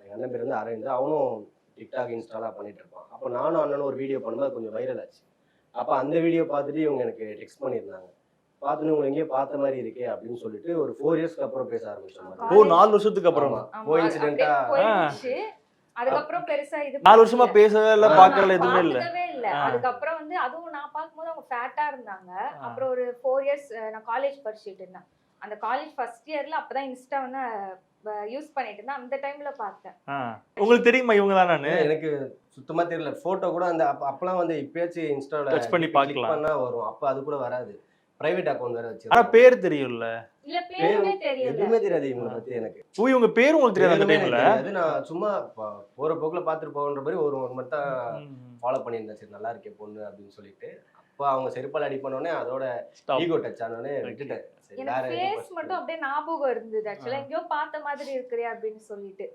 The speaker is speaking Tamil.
எங்கள் அண்ணன் பேர் வந்து அரவிந்த். அவனும் டிக்டாக் இன்ஸ்டாலாம் பண்ணிட்டு இருப்பான். அப்போ நானும் அண்ணனும் ஒரு வீடியோ பண்ணும்போது கொஞ்சம் வைரல் ஆச்சு. அப்போ அந்த வீடியோ பார்த்துட்டு இவங்க எனக்கு டெக்ஸ்ட் பண்ணியிருந்தாங்க. பார்த்துட்டு உங்களை எங்கேயோ பார்த்த மாதிரி இருக்கே அப்படின்னு சொல்லிட்டு ஒரு 4 இயர்ஸ்க்கு அப்புறம் பேச ஆரம்பிச்சோம். ஓ 4 வருஷத்துக்கு அப்புறம் கோஇன்சிடென்ட்டா அதுக்கப்புறம் பெருசா இது 4 வருஷமா பேசவே இல்ல பார்க்கல எதுவுமே இல்ல. இல்ல. அதுக்கப்புறம் வந்து அதுவும் நான் பார்க்கும்போது அவங்க ஃபேட்டா இருந்தாங்க. அப்புறம் ஒரு 4 இயர்ஸ் நான் காலேஜ் படிச்சிட்டு இருந்தேன். அந்த காலேஜ் ஃபர்ஸ்ட் இயர்ல அப்பதான் இன்ஸ்டா வந்து யூஸ் பண்ணிட்டு இருந்தேன். அந்த டைம்ல பார்த்தேன். உங்களுக்கு தெரியுமா இவங்க தான் நானு? எனக்கு சுத்தமா தெரியல. போட்டோ கூட அந்த அப்பலாம் வந்து இப்பயாச்சும் இன்ஸ்டால டச் பண்ணி பார்க்கலாம் பண்ணா வரும். அப்ப அது கூட வராது. பிரைவேட் அக்கவுண்ட் வேற ஆனா வச்சிருக்கேன். பேர் தெரியும்ல. இல்ல பேருமே தெரியல. எதுவுமே தெரியாது இவங்கள பத்தி எனக்கு. ஓ இவங்க பேர் உங்களுக்கு தெரியாது அந்த டைம்ல? அது நான் சும்மா போற போக்குல பாத்துட்டு போகன்ற மாதிரி ஒரு மட்டும் ஃபாலோ பண்ணியிருந்தேன். சரி நல்லா இருக்கே பொண்ணு அப்படின்னு சொல்லிட்டு. அப்போ அவங்க செருப்பால் அடி பண்ணோடனே அதோட ஈகோ டச் ஆனோடனே விட்டுட்டேன். எனக்கு ஃபேஸ் மட்டும் அப்படியே ஞாபகம் இருந்தது. ஆக்சுவலா எங்கேயோ பார்த்த மாதிரி இருக்கிறே அப்படின்னு சொல்லிட்டு